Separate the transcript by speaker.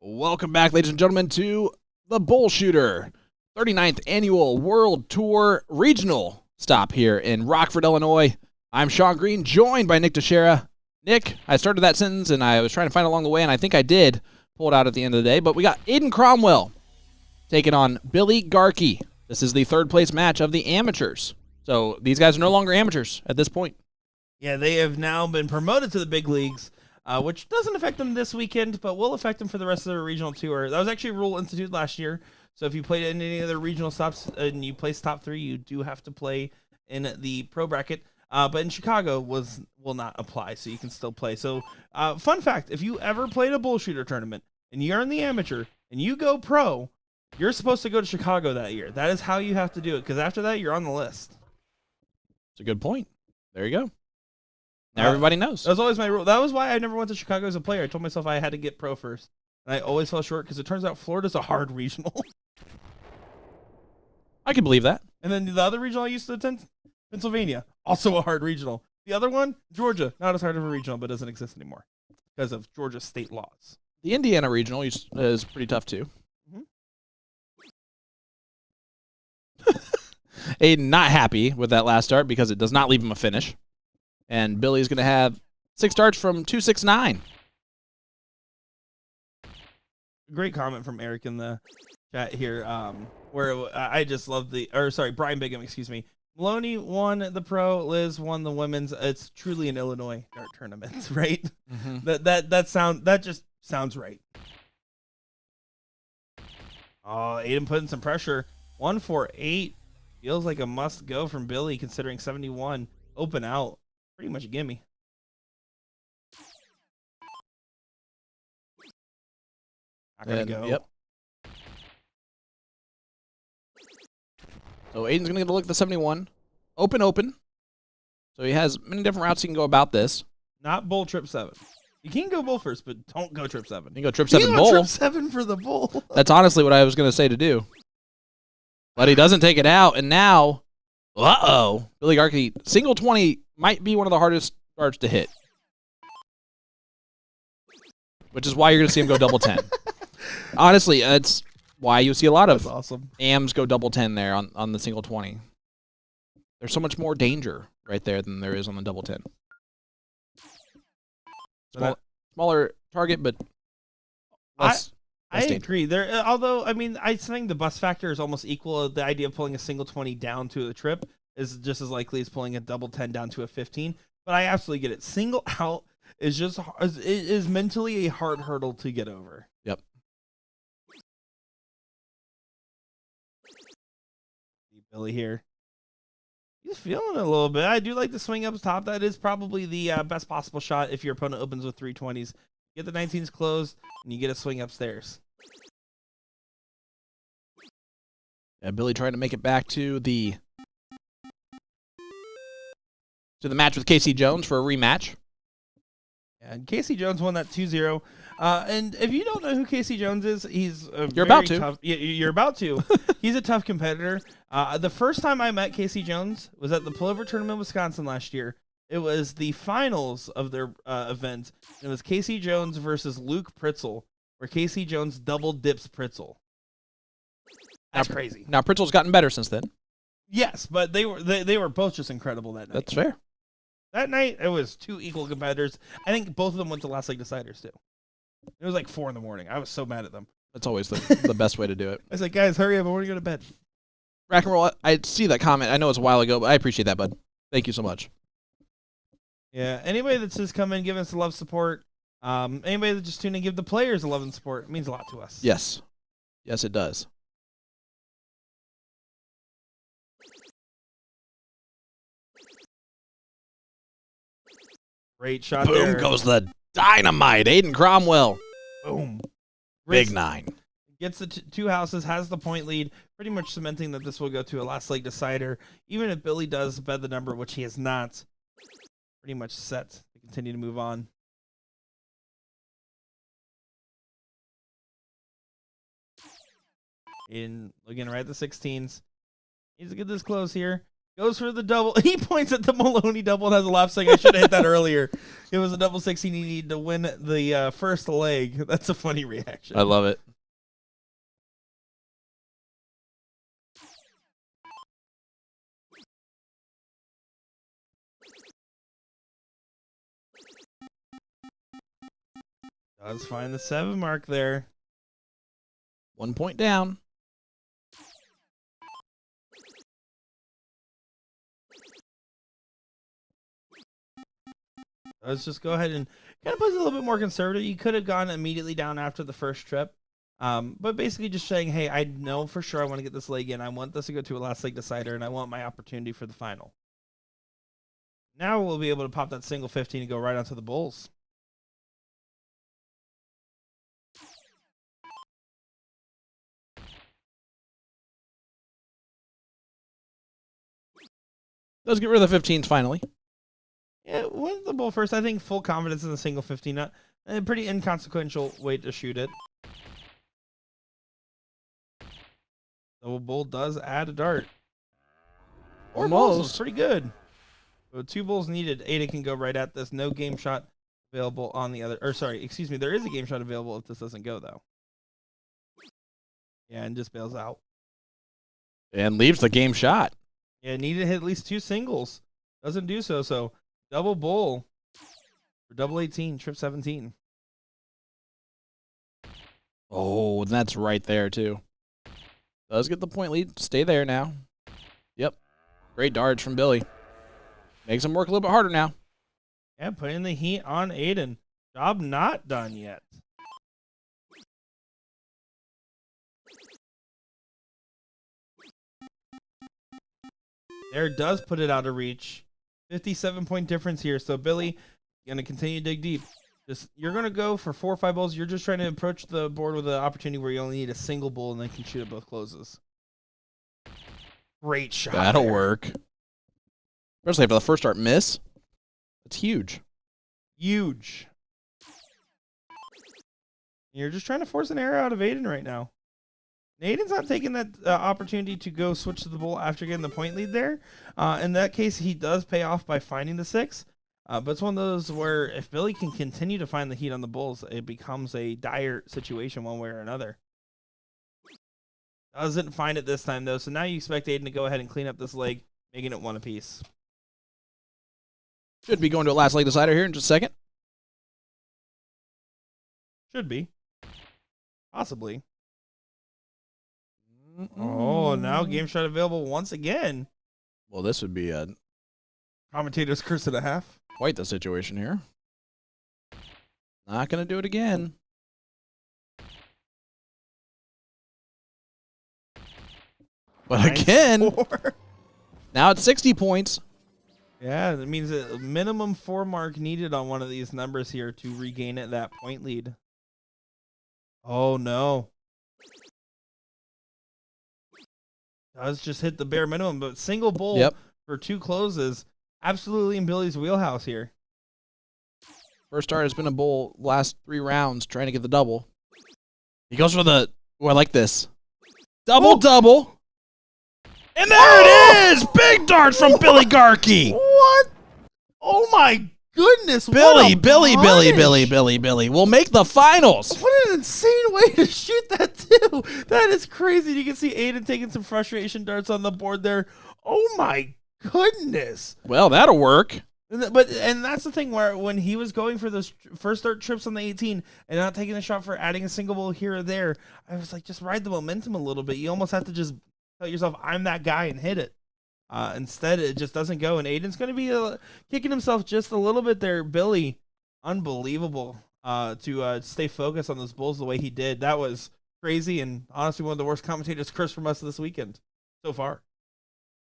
Speaker 1: Welcome back, ladies and gentlemen, to the Bull Shooter 39th Annual World Tour Regional stop here in Rockford, Illinois. I'm Sean Green, joined by Nick DiChiria. Nick, I started that sentence, and I was trying to find it along the way, and I think I did pull it out at the end of the day, but we got Aiden Cromwell taking on Billy Garkey. This is the third-place match of the amateurs. So these guys are no longer amateurs at this point.
Speaker 2: Yeah, they have now been promoted to the big leagues, which doesn't affect them this weekend, but will affect them for the rest of the regional tour. That was actually a rule instituted last year. So if you played in any other regional stops and you placed top 3, you do have to play in the pro bracket. But in Chicago will not apply, so you can still play. So fun fact, if you ever played a bull shooter tournament and you're in the amateur and you go pro, you're supposed to go to Chicago that year. That is how you have to do it, because after that, you're on the list.
Speaker 1: It's a good point. There you go. Now everybody knows.
Speaker 2: That was always my rule. That was why I never went to Chicago as a player. I told myself I had to get pro first. And I always fell short because it turns out Florida's a hard regional.
Speaker 1: I can believe that.
Speaker 2: And then the other regional I used to attend, Pennsylvania, also a hard regional. The other one, Georgia, not as hard of a regional, but doesn't exist anymore because of Georgia state laws.
Speaker 1: The Indiana regional is pretty tough too. Aiden not happy with that last start because it does not leave him a finish. And Billy's going to have 6 starts from 269.
Speaker 2: Great comment from Eric in the chat here, where I just love Brian Bigham, excuse me. Maloney won the pro, Liz won the women's. It's truly an Illinois dart tournament, right?
Speaker 1: Mm-hmm.
Speaker 2: That just sounds right. Oh, Aiden putting some pressure. 148 feels like a must go from Billy, considering 71 open out. Pretty much a gimme. Not gonna go.
Speaker 1: Yep. So Aiden's going to get a look at the 71. Open. So he has many different routes he can go about this.
Speaker 2: Not bull trip 7. You can go bull first, but don't go trip 7.
Speaker 1: You can go trip 7 bull.
Speaker 2: Trip 7 for the bull.
Speaker 1: That's honestly what I was going to say to do. But he doesn't take it out, and now, Billy Garkey, single 20 might be one of the hardest darts to hit. Which is why you're going to see him go double 10. Honestly, that's why you see a lot of AMs go double 10 there on the single 20. There's so much more danger right there than there is on the double 10. Smaller target, but less
Speaker 2: I
Speaker 1: danger.
Speaker 2: agree. There, although I mean, I think the bus factor is almost equal. The idea of pulling a single 20 down to a trip is just as likely as pulling a double 10 down to a 15. But I absolutely get it. Single out is mentally a hard hurdle to get over.
Speaker 1: Yep.
Speaker 2: Billy here. He's feeling it a little bit. I do like the swing up top. That is probably the best possible shot if your opponent opens with 320s. Get the 19s closed, and you get a swing upstairs.
Speaker 1: Yeah, Billy trying to make it back to the match with Casey Jones for a rematch.
Speaker 2: And Casey Jones won that 2-0. And if you don't know who Casey Jones is, he's
Speaker 1: You're about to.
Speaker 2: tough. You're about to. He's a tough competitor. The first time I met Casey Jones was at the Pullover Tournament in Wisconsin last year. It was the finals of their event. It was Casey Jones versus Luke Pritzel, where Casey Jones double dips Pritzel. That's crazy.
Speaker 1: Now Pritzel's gotten better since then.
Speaker 2: Yes, but they were both just incredible that night.
Speaker 1: That's fair.
Speaker 2: That night, it was 2 equal competitors. I think both of them went to last leg deciders, too. It was like 4 a.m. I was so mad at them.
Speaker 1: That's always the best way to do it.
Speaker 2: I was like, guys, hurry up. I want to go to bed.
Speaker 1: Rack and roll, I see that comment. I know it's a while ago, but I appreciate that, bud. Thank you so much.
Speaker 2: Yeah, anybody that's just come in, give us a love support. Anybody that just tuned in, give the players a love and support. It means a lot to us.
Speaker 1: Yes. Yes, it does.
Speaker 2: Great shot
Speaker 1: Boom
Speaker 2: there.
Speaker 1: goes the dynamite. Aiden Cromwell.
Speaker 2: Boom.
Speaker 1: Big 9.
Speaker 2: Gets the 2 houses, has the point lead, pretty much cementing that this will go to a last leg decider. Even if Billy does bet the number, which he has not, pretty much set to continue to move on. In looking right at the 16s. Needs to get this close here. Goes for the double. He points at the Maloney double and has a laugh saying, I should have hit that earlier. It was a double 16 he needed to win the first leg. That's a funny reaction.
Speaker 1: I love it.
Speaker 2: Does find the 7 mark there.
Speaker 1: 1 point down.
Speaker 2: Let's just go ahead and kind of play a little bit more conservative. You could have gone immediately down after the first trip. But basically just saying, hey, I know for sure I want to get this leg in. I want this to go to a last leg decider, and I want my opportunity for the final. Now we'll be able to pop that single 15 and go right onto the bulls.
Speaker 1: Let's get rid of the 15s finally.
Speaker 2: Yeah, went the bull first. I think full confidence in the single 15. A pretty inconsequential way to shoot it. The bull does add a dart. 4 bulls is pretty good. So 2 bulls needed. Aiden can go right at this. No game shot available on the other. Or sorry, excuse me. There is a game shot available if this doesn't go though. Yeah, and just bails out.
Speaker 1: And leaves the game shot.
Speaker 2: Yeah, needed to hit at least 2 singles. Doesn't do so. So double bull for double 18, trip 17.
Speaker 1: Oh, and that's right there too. Does get the point lead. Stay there now. Yep. Great darts from Billy. Makes him work a little bit harder now.
Speaker 2: Yeah, putting the heat on Aiden. Job not done yet. There does put it out of reach. 57-point difference here. So Billy, going to continue to dig deep. You're going to go for 4 or 5 bulls. You're just trying to approach the board with an opportunity where you only need a single bull and then can shoot at both closes. Great shot.
Speaker 1: That'll work. Especially after the first start miss. It's huge.
Speaker 2: Huge. You're just trying to force an error out of Aiden right now. Aiden's not taking that opportunity to go switch to the bull after getting the point lead there. In that case, he does pay off by finding the 6. But it's one of those where if Billy can continue to find the heat on the bulls, it becomes a dire situation one way or another. Doesn't find it this time, though. So now you expect Aiden to go ahead and clean up this leg, making it 1 apiece.
Speaker 1: Should be going to a last leg decider here in just a second.
Speaker 2: Should be. Possibly. Oh, now game shot available once again.
Speaker 1: Well, this would be
Speaker 2: Commentator's curse and a half.
Speaker 1: quite the situation here. Not going to do it again. But again,
Speaker 2: 9-4.
Speaker 1: now it's 60 points.
Speaker 2: Yeah, that means a minimum 4 mark needed on one of these numbers here to regain that point lead. Oh, no. Does just hit the bare minimum, but single bull for 2 closes. Absolutely in Billy's wheelhouse here.
Speaker 1: First start has been a bull last 3 rounds trying to get the double. He goes for the, I like this. Double. And there it is! Big darts from Billy Garkey.
Speaker 2: What? Oh my goodness.
Speaker 1: Billy.
Speaker 2: What
Speaker 1: We'll make the finals.
Speaker 2: an insane way to shoot that too. That is crazy. You can see Aiden taking some frustration darts on the board there. Oh my goodness.
Speaker 1: Well, that'll work.
Speaker 2: And that's the thing where when he was going for those first start trips on the 18 and not taking a shot for adding a single ball here or there, I was like, just ride the momentum a little bit. You almost have to just tell yourself, I'm that guy, and hit it. Instead, it just doesn't go, and Aiden's going to be kicking himself just a little bit there. Billy, unbelievable to stay focused on those bulls the way he did. That was crazy, and honestly one of the worst commentators cursed from us this weekend so far.